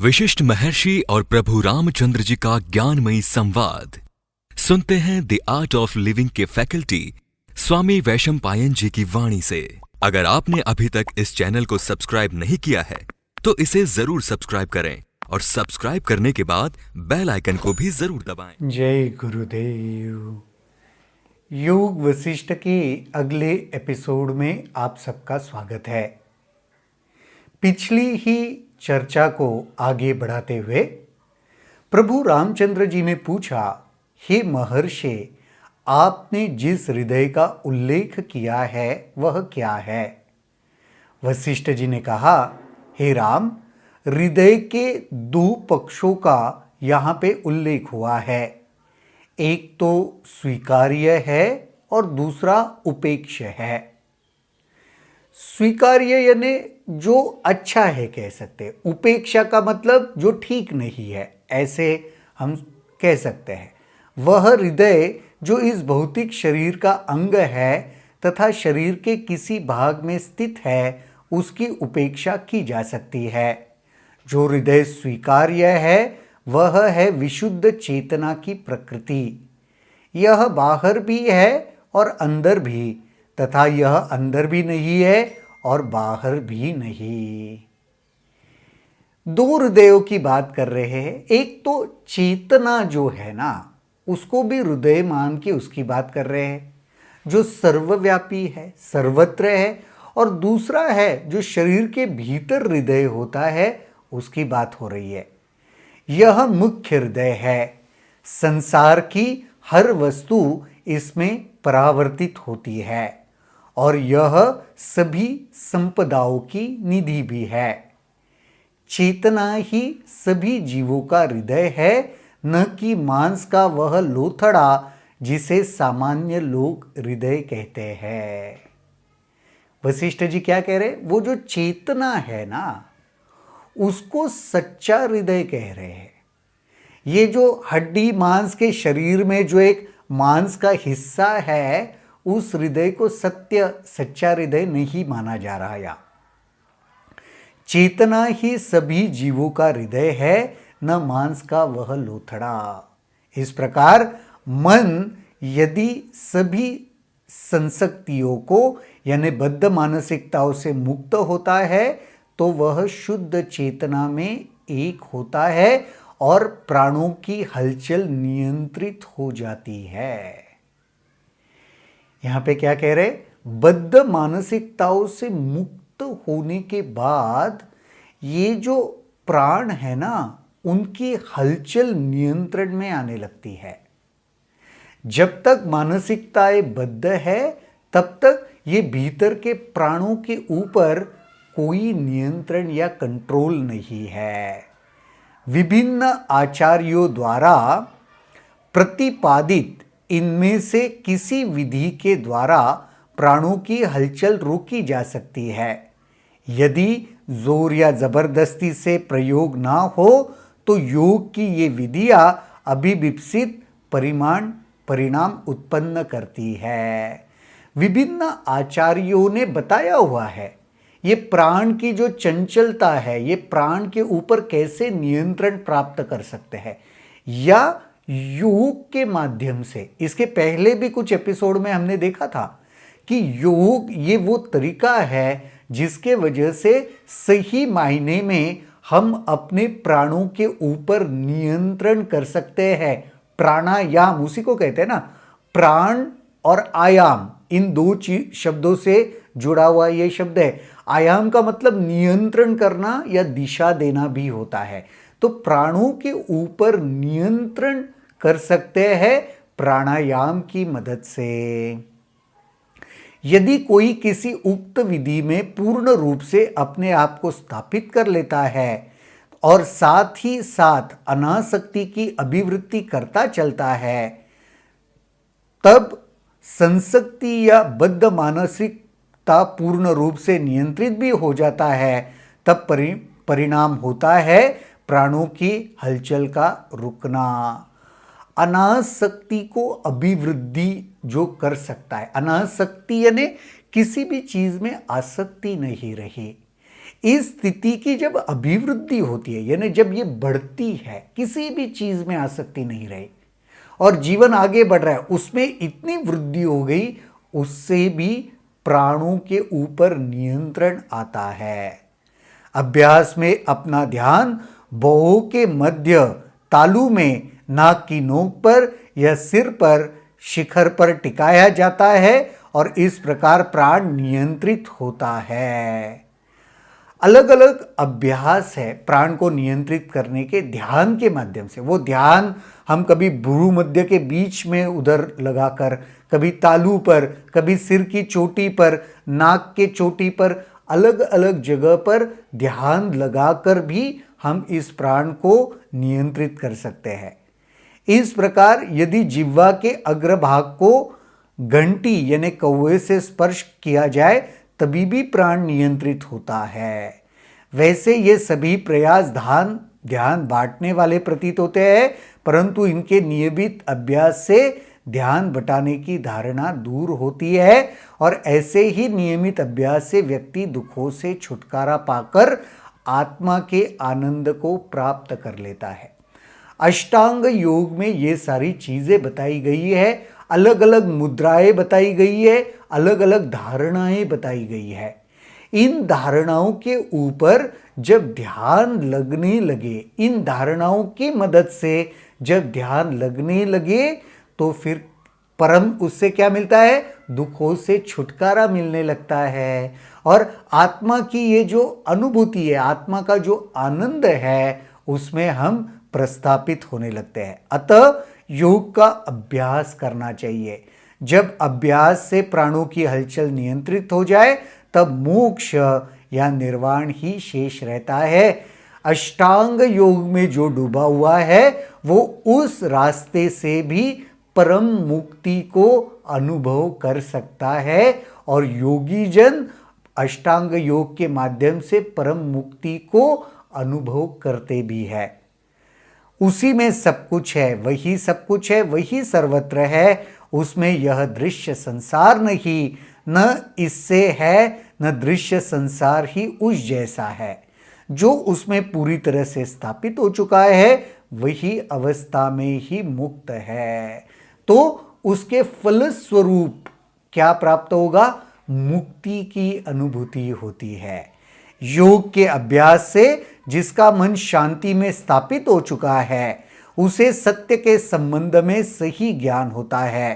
विशिष्ट महर्षि और प्रभु रामचंद्र जी का ज्ञानमयी संवाद सुनते हैं द आर्ट ऑफ लिविंग के फैकल्टी स्वामी वैशंपायन जी की वाणी से। अगर आपने अभी तक इस चैनल को सब्सक्राइब नहीं किया है तो इसे जरूर सब्सक्राइब करें और सब्सक्राइब करने के बाद बेल आइकन को भी जरूर दबाएं। जय गुरुदेव। योग वशिष्ठ के अगले एपिसोड में आप सबका स्वागत है। पिछली ही चर्चा को आगे बढ़ाते हुए प्रभु रामचंद्र जी ने पूछा, हे महर्षि, आपने जिस हृदय का उल्लेख किया है वह क्या है? वशिष्ठ जी ने कहा, हे राम, हृदय के दो पक्षों का यहाँ पे उल्लेख हुआ है। एक तो स्वीकार्य है और दूसरा उपेक्ष्य है। स्वीकार्य यानी जो अच्छा है कह सकते हैं, उपेक्षा का मतलब जो ठीक नहीं है, ऐसे हम कह सकते हैं। वह हृदय जो इस भौतिक शरीर का अंग है तथा शरीर के किसी भाग में स्थित है, उसकी उपेक्षा की जा सकती है। जो हृदय स्वीकार्य है वह है विशुद्ध चेतना की प्रकृति। यह बाहर भी है और अंदर भी, तथा यह अंदर भी नहीं है और बाहर भी नहीं। दो हृदयों की बात कर रहे हैं। एक तो चेतना जो है ना, उसको भी हृदय मान के उसकी बात कर रहे हैं, जो सर्वव्यापी है, सर्वत्र है। और दूसरा है जो शरीर के भीतर हृदय होता है, उसकी बात हो रही है। यह मुख्य हृदय है। संसार की हर वस्तु इसमें परावर्तित होती है और यह सभी संपदाओं की निधि भी है। चेतना ही सभी जीवों का हृदय है, न कि मांस का वह लोथड़ा जिसे सामान्य लोग हृदय कहते हैं। वशिष्ठ जी क्या कह रहे? वो जो चेतना है ना, उसको सच्चा हृदय कह रहे हैं। ये जो हड्डी मांस के शरीर में जो एक मांस का हिस्सा है, उस हृदय को सच्चा हृदय नहीं माना जा रहा। या चेतना ही सभी जीवों का हृदय है, न मांस का वह लोथड़ा। इस प्रकार मन यदि सभी संशक्तियों को यानी बद्ध मानसिकताओं से मुक्त होता है तो वह शुद्ध चेतना में एक होता है और प्राणों की हलचल नियंत्रित हो जाती है। यहां पे क्या कह रहे? बद्ध मानसिकताओं से मुक्त होने के बाद ये जो प्राण है ना, उनकी हलचल नियंत्रण में आने लगती है। जब तक मानसिकताएं बद्ध है तब तक ये भीतर के प्राणों के ऊपर कोई नियंत्रण या कंट्रोल नहीं है। विभिन्न आचार्यों द्वारा प्रतिपादित इनमें से किसी विधि के द्वारा प्राणों की हलचल रोकी जा सकती है। यदि जोर या जबरदस्ती से प्रयोग ना हो तो योग की ये विधियां अभिविकसित परिणाम उत्पन्न करती है। विभिन्न आचार्यों ने बताया हुआ है ये प्राण की जो चंचलता है, ये प्राण के ऊपर कैसे नियंत्रण प्राप्त कर सकते हैं, या योग के माध्यम से। इसके पहले भी कुछ एपिसोड में हमने देखा था कि योग ये वो तरीका है जिसके वजह से सही मायने में हम अपने प्राणों के ऊपर नियंत्रण कर सकते हैं। प्राणायाम उसी को कहते हैं ना, प्राण और आयाम, इन दो शब्दों से जुड़ा हुआ ये शब्द है। आयाम का मतलब नियंत्रण करना या दिशा देना भी होता है। तो प्राणों के ऊपर नियंत्रण कर सकते हैं प्राणायाम की मदद से। यदि कोई किसी उक्त विधि में पूर्ण रूप से अपने आप को स्थापित कर लेता है और साथ ही साथ अनासक्ति की अभिवृद्धि करता चलता है, तब संशक्ति या बद्ध मानसिकता पूर्ण रूप से नियंत्रित भी हो जाता है। तब परिणाम होता है प्राणों की हलचल का रुकना। अनासक्ति को अभिवृद्धि जो कर सकता है, अनासक्ति यानी किसी भी चीज में आसक्ति नहीं रही, इस स्थिति की जब अभिवृद्धि होती है, यानी जब ये बढ़ती है, किसी भी चीज में आसक्ति नहीं रही और जीवन आगे बढ़ रहा है, उसमें इतनी वृद्धि हो गई, उससे भी प्राणों के ऊपर नियंत्रण आता है। अभ्यास में अपना ध्यान बाहों के मध्य तालू में, नाक की नोक पर या सिर पर, शिखर पर टिकाया जाता है और इस प्रकार प्राण नियंत्रित होता है। अलग अलग अभ्यास है प्राण को नियंत्रित करने के ध्यान के माध्यम से। वो ध्यान हम कभी भ्रू मध्य के बीच में उधर लगाकर, कभी तालू पर, कभी सिर की चोटी पर, नाक के चोटी पर, अलग अलग जगह पर ध्यान लगाकर भी हम इस प्राण को नियंत्रित कर सकते हैं। इस प्रकार यदि जिह्वा के अग्रभाग को घंटी यानी कौवे से स्पर्श किया जाए तभी भी प्राण नियंत्रित होता है। वैसे ये सभी प्रयास ध्यान बांटने वाले प्रतीत होते हैं, परंतु इनके नियमित अभ्यास से ध्यान बटाने की धारणा दूर होती है और ऐसे ही नियमित अभ्यास से व्यक्ति दुखों से छुटकारा पाकर आत्मा के आनंद को प्राप्त कर लेता है। अष्टांग योग में ये सारी चीजें बताई गई है, अलग अलग मुद्राएं बताई गई है, अलग अलग धारणाएं बताई गई है। इन धारणाओं के ऊपर जब ध्यान लगने लगे, इन धारणाओं की मदद से जब ध्यान लगने लगे तो फिर परम उससे क्या मिलता है, दुखों से छुटकारा मिलने लगता है और आत्मा की ये जो अनुभूति है, आत्मा का जो आनंद है, उसमें हम प्रस्थापित होने लगते हैं। अतः योग का अभ्यास करना चाहिए। जब अभ्यास से प्राणों की हलचल नियंत्रित हो जाए तब मोक्ष या निर्वाण ही शेष रहता है। अष्टांग योग में जो डूबा हुआ है वो उस रास्ते से भी परम मुक्ति को अनुभव कर सकता है और योगी जन अष्टांग योग के माध्यम से परम मुक्ति को अनुभव करते भी है। उसी में सब कुछ है, वही सब कुछ है, वही सर्वत्र है। उसमें यह दृश्य संसार नहीं, न इससे है, न दृश्य संसार ही उस जैसा है। जो उसमें पूरी तरह से स्थापित हो चुका है वही अवस्था में ही मुक्त है। तो उसके फलस्वरूप क्या प्राप्त होगा, मुक्ति की अनुभूति होती है। योग के अभ्यास से जिसका मन शांति में स्थापित हो चुका है उसे सत्य के संबंध में सही ज्ञान होता है।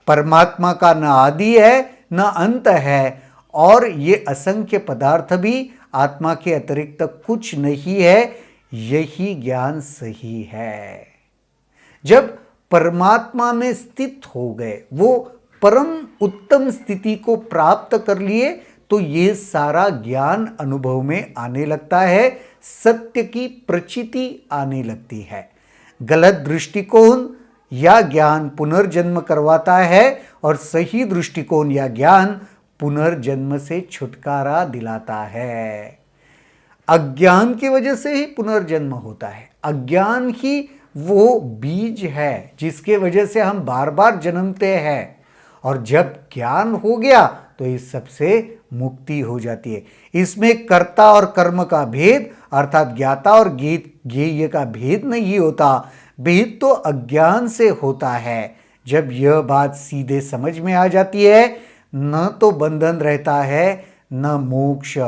परमात्मा का न आदि है न अंत है और ये असंख्य पदार्थ भी आत्मा के अतिरिक्त कुछ नहीं है, यही ज्ञान सही है। जब परमात्मा में स्थित हो गए, वो परम उत्तम स्थिति को प्राप्त कर लिए, तो ये सारा ज्ञान अनुभव में आने लगता है, सत्य की प्रचिति आने लगती है। गलत दृष्टिकोण या ज्ञान पुनर्जन्म करवाता है और सही दृष्टिकोण या ज्ञान पुनर्जन्म से छुटकारा दिलाता है। अज्ञान की वजह से ही पुनर्जन्म होता है। अज्ञान ही वो बीज है जिसके वजह से हम बार बार जन्मते हैं और जब ज्ञान हो गया तो इस सबसे मुक्ति हो जाती है। इसमें कर्ता और कर्म का भेद अर्थात ज्ञाता और ज्ञेय का भेद नहीं होता, भेद तो अज्ञान से होता है। जब यह बात सीधे समझ में आ जाती है, न तो बंधन रहता है न मोक्ष।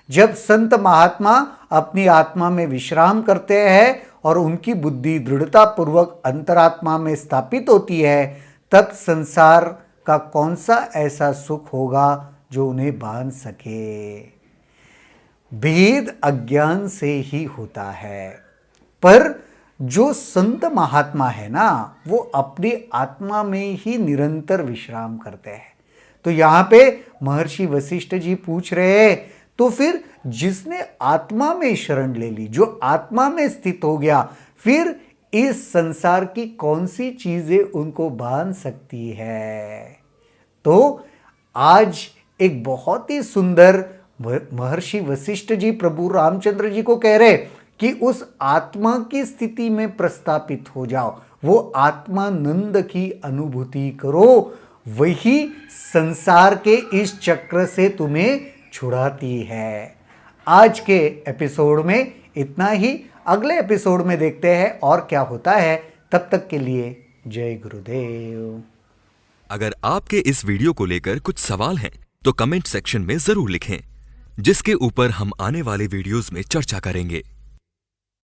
जब संत महात्मा अपनी आत्मा में विश्राम करते हैं और उनकी बुद्धि दृढ़ता पूर्वक अंतरात्मा में स्थापित होती है, तब संसार का कौन सा ऐसा सुख होगा जो उन्हें बांध सके। भेद अज्ञान से ही होता है, पर जो संत महात्मा है ना, वो अपनी आत्मा में ही निरंतर विश्राम करते हैं। तो यहाँ पे महर्षि वशिष्ठ जी पूछ रहे हैं, तो फिर जिसने आत्मा में शरण ले ली, जो आत्मा में स्थित हो गया, फिर इस संसार की कौन सी चीजें उनको बांध सकती है। तो आज एक बहुत ही सुंदर महर्षि वशिष्ठ जी प्रभु रामचंद्र जी को कह रहे कि उस आत्मा की स्थिति में प्रस्थापित हो जाओ, वो आत्मानंद की अनुभूति करो, वही संसार के इस चक्र से तुम्हें छुड़ाती है। आज के एपिसोड में इतना ही। अगले एपिसोड में देखते हैं और क्या होता है। तब तक के लिए जय गुरुदेव। अगर आपके इस वीडियो को लेकर कुछ सवाल हैं तो कमेंट सेक्शन में जरूर लिखें, जिसके ऊपर हम आने वाले वीडियोस में चर्चा करेंगे।